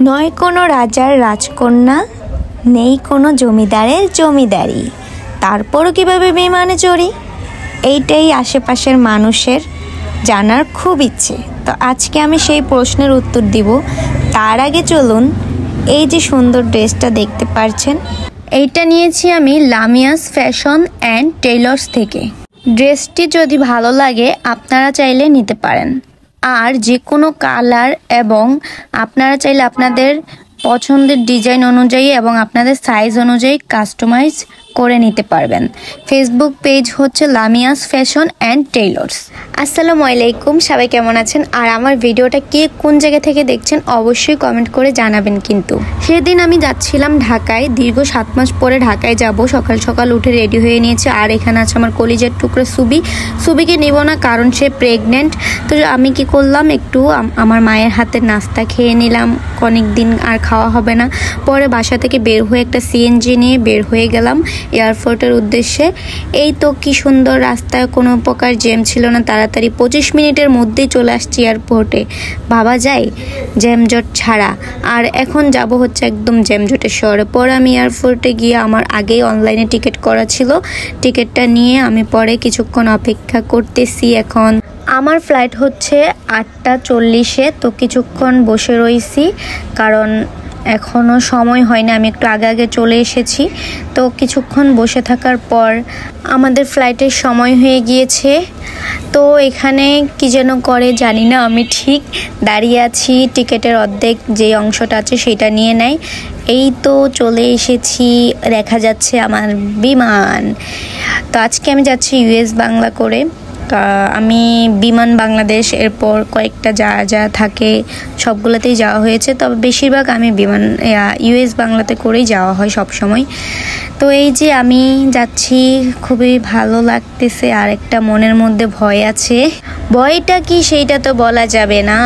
নয় কোনো রাজার রাজকন্যা, নেই কোনো জমিদারের জমিদারি, তারপরও কিভাবে বিমানে চড়ি, এইটাই আশেপাশের মানুষের জানার খুব ইচ্ছে। তো আজকে আমি সেই প্রশ্নের উত্তর দিব। তার আগে চলুন, এই যে সুন্দর ড্রেসটা দেখতে পাচ্ছেন, এইটা নিয়েছি আমি লামিয়াস ফ্যাশন অ্যান্ড টেইলর্স থেকে। ড্রেসটি যদি ভালো লাগে আপনারা চাইলে নিতে পারেন, আর যে কোনো কালার এবং আপনারা চাইলে আপনাদের পছন্দের ডিজাইন অনুযায়ী এবং আপনাদের সাইজ অনুযায়ী কাস্টমাইজ করে নিতে পারবেন। ফেসবুক পেজ হচ্ছে লামিয়াস ফ্যাশন অ্যান্ড টেইলর্স। আসসালামু আলাইকুম, সবাই কেমন আছেন? আর আমার ভিডিওটা কে কোন জায়গা থেকে দেখছেন অবশ্যই কমেন্ট করে জানাবেন। কিন্তু সেদিন আমি যাচ্ছিলাম ঢাকায়, দীর্ঘ 7 মাস পরে ঢাকায় যাব। সকাল সকাল উঠে রেডি হয়ে নিয়েছি। আর এখানে আছে আমার কলিজার টুকরো সুবিকে নিব না, কারণ সে প্রেগনেন্ট। তো আমি কি করলাম, একটু আমার মায়ের হাতের নাস্তা খেয়ে নিলাম, অনেক দিন আর খাওয়া হবে না। পরে বাসা থেকে বের হয়ে একটা সিএনজি নিয়ে বের হয়ে গেলাম এয়ারপোর্টের উদ্দেশ্যে। এই তো কি সুন্দর রাস্তায়, কোনো প্রকার জ্যাম ছিল না, তাড়াতাড়ি 25 মিনিটের মধ্যেই চলে আসছি এয়ারপোর্টে। ভাবা যায় জ্যামজট ছাড়া। আর এখন যাব হচ্ছে একদম জ্যামজটের শহরে। পরে আমি এয়ারপোর্টে গিয়ে আমার আগেই অনলাইনে টিকিট করা ছিল, টিকিটটা নিয়ে আমি পরে কিছুক্ষণ অপেক্ষা করতেছি। এখন আমার ফ্লাইট হচ্ছে 8:40-এ। তো কিছুক্ষণ বসে রয়েছি, কারণ এখনও সময় হয়নি, আমি একটু আগে চলে এসেছি। তো কিছুক্ষণ বসে থাকার পর আমাদের ফ্লাইটের সময় হয়ে গিয়েছে। তো এখানে কি যেন করে জানি না, আমি ঠিক দাঁড়িয়ে আছি, টিকিটের অর্ধেক যে অংশটা আছে সেটা নিয়ে নেয়। এই তো চলে এসেছি, দেখা যাচ্ছে আমার বিমান। তো আজকে আমি যাচ্ছি ইউএস বাংলা করে। আমি বিমান বাংলাদেশ, এরপর কয়েকটা যা থাকে সবগুলোতেই যাওয়া হয়েছে, তবে বেশিরভাগ আমি বিমান ইউএস বাংলাতে করেই যাওয়া হয় সব সময়। তো এই যে আমি যাচ্ছি, খুবই ভালো লাগতেছে। আর একটা মনের মধ্যে ভয় আছে, ভয়টা কি সেইটা তো বলা যাবে না।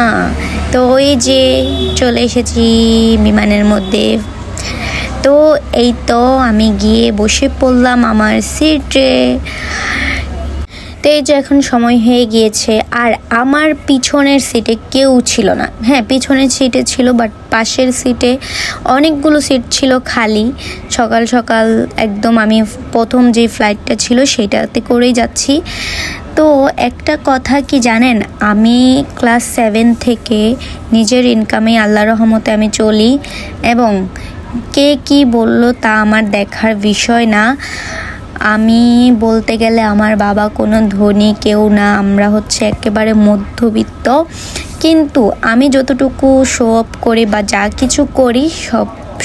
তো ওই যে চলে এসেছি বিমানের মধ্যে। তো এই তো আমি গিয়ে বসে পড়লাম আমার সিটে। তো এই যে এখন সময় হয়ে গিয়েছে, আর আমার পিছনের সিটে কেউ ছিল না। হ্যাঁ, পিছনের সিটে ছিল, বাট পাশের সিটে অনেকগুলো সিট ছিল খালি। সকাল সকাল একদম আমি প্রথম যে ফ্লাইটটা ছিল সেটাতে করেই যাচ্ছি। তো একটা কথা কি জানেন, আমি ক্লাস 7 থেকে নিজের ইনকামে আল্লাহর রহমতে আমি চলি, এবং কে কি বলল তা আমার দেখার বিষয় না। আমি বলতে গেলে আমার বাবা কোনো ধনী কেউ না, আমরা হচ্ছে একেবারে মধ্যবিত্ত। কিন্তু আমি যতটুকু শো অফ করি বা যা কিছু করি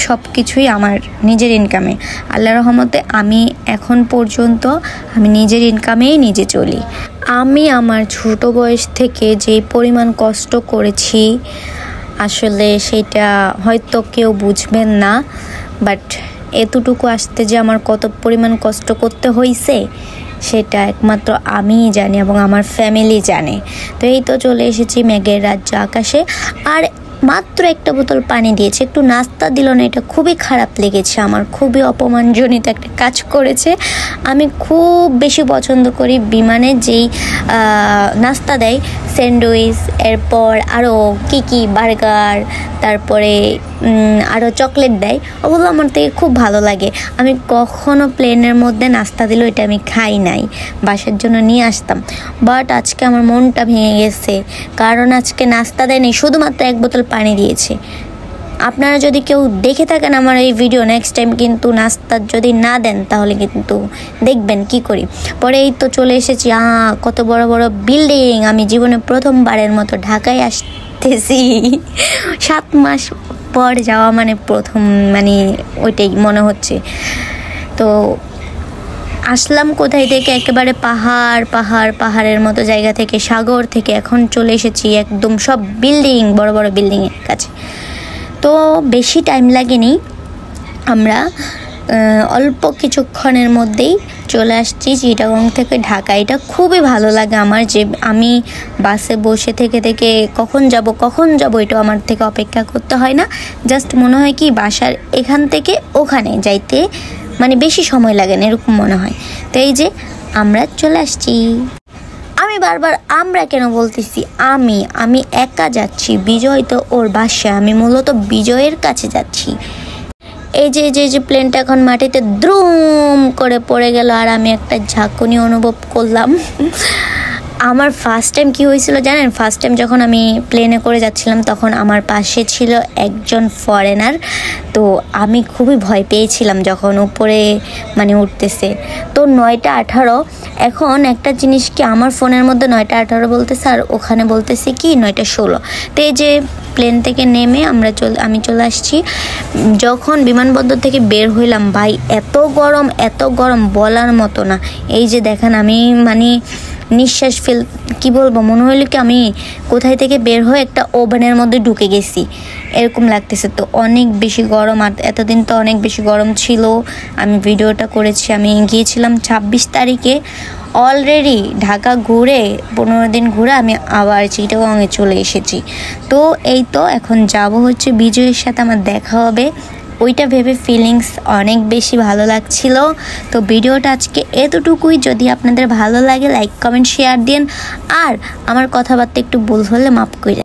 সব কিছুই আমার নিজের ইনকামে। আল্লাহর রহমতে আমি এখন পর্যন্ত আমি নিজের ইনকামেই নিজে চলি। আমি আমার ছোট বয়স থেকে যে পরিমাণ কষ্ট করেছি, আসলে সেটা হয়তো কেউ বুঝবেন না, বাট এতটুকু আসতে যে আমার কত পরিমাণ কষ্ট করতে হয়েছে সেটা একমাত্র আমিই জানি এবং আমার ফ্যামিলি জানে। তো এই তো চলে এসেছি মেঘের রাজ্য আকাশে। আর মাত্র একটা বোতল পানি দিয়েছে, একটু নাস্তা দিল না, এটা খুবই খারাপ লেগেছে আমার, খুবই অপমানজনিত একটা কাজ করেছে। আমি খুব বেশি পছন্দ করি বিমানে যেই নাস্তা দেয়, স্যান্ডউইচ, এরপর আরও কি বার্গার, তারপরে আরও চকলেট দেয়, ওগুলো আমার থেকে খুব ভালো লাগে। আমি কখনো প্লেনের মধ্যে নাস্তা দিল এটা আমি খাই নাই, বাসার জন্য নিয়ে আসতাম। বাট আজকে আমার মনটা ভেঙে গেছে, কারণ আজকে নাস্তা দেয়নি, শুধুমাত্র 1 বোতল পানি দিয়েছে। আপনারা যদি কেউ দেখে থাকেন আমার এই ভিডিও, নেক্সট টাইম কিন্তু নাস্তা যদি না দেন তাহলে কিন্তু দেখবেন কি করি। পরে এই তো চলে এসেছি, কত বড় বড় বিল্ডিং। আমি জীবনে প্রথমবারের মতো ঢাকায় আসতেছি। 7 মাস পর যাওয়া মানে প্রথম, মানে ওইটাই মনে হচ্ছে। তো আসলাম কোথায় থেকে, একেবারে পাহাড়ের মতো জায়গা থেকে, সাগর থেকে। এখন চলে এসেছি একদম সব বিল্ডিং, বড় বড় বিল্ডিংয়ের কাছে। তো বেশি টাইম লাগেনি, আমরা অল্প কিছুক্ষণের মধ্যেই চলে আসছি চিটাগং থেকে ঢাকা। এটা খুবই ভালো লাগে আমার, যে আমি বাসে বসে থেকে কখন যাব এটা আমার থেকে অপেক্ষা করতে হয় না। জাস্ট মনে হয় কি বাসার এখান থেকে ওখানে যাইতে মানে বেশি সময় লাগে না, এরকম মনে হয়। তো এই যে আমরা চলে আসছি। আমি বারবার আমরা কেন বলতেছি? আমি একা যাচ্ছি, বিজয় তো ওর বাসায়, আমি মূলত বিজয়ের কাছে যাচ্ছি। এই যে প্লেনটা এখন মাটিতে দ্রুম করে পড়ে গেল, আর আমি একটা ঝাঁকুনি অনুভব করলাম। আমার ফার্স্ট টাইম কী হয়েছিল জানেন? ফার্স্ট টাইম যখন আমি প্লেনে করে যাচ্ছিলাম তখন আমার পাশে ছিল একজন ফরেনার। তো আমি খুবই ভয় পেয়েছিলাম যখন উপরে উঠতেছে। তো 9টা 18, এখন একটা জিনিস কি, আমার ফোনের মধ্যে 9টা 18 বলতেছে আর ওখানে বলতেছে কি 9টা 16। তো এই যে প্লেন থেকে নেমে আমি চলে আসছি। যখন বিমানবন্দর থেকে বের হইলাম, ভাই এত গরম বলার মতো না। এই যে দেখেন আমি নিঃশ্বাস কি বলবো, মনে হইলো কি আমি কোথায় থেকে বের হয়ে একটা ওভেনের মধ্যে ঢুকে গেছি, এরকম লাগতেছে। তো অনেক বেশি গরম, আর এতদিন তো অনেক বেশি গরম ছিল। আমি ভিডিওটা করেছি, আমি গিয়েছিলাম 26 তারিখে। অলরেডি ঢাকা ঘুরে 15 দিন ঘুরে আমি আবার চিটাগংয়ে চলে এসেছি। তো এই তো এখন যাব হচ্ছে বিজয়ের সাথে আমার দেখা হবে, ওইটা ভেবে ফিলিংস অনেক বেশি ভালো লাগছিল। তো ভিডিওটা আজকে এতটুকুই। যদি আপনাদের ভালো লাগে লাইক কমেন্ট শেয়ার দিন, আর আমার কথাবার্তা একটু ভুল হলে মাফ করে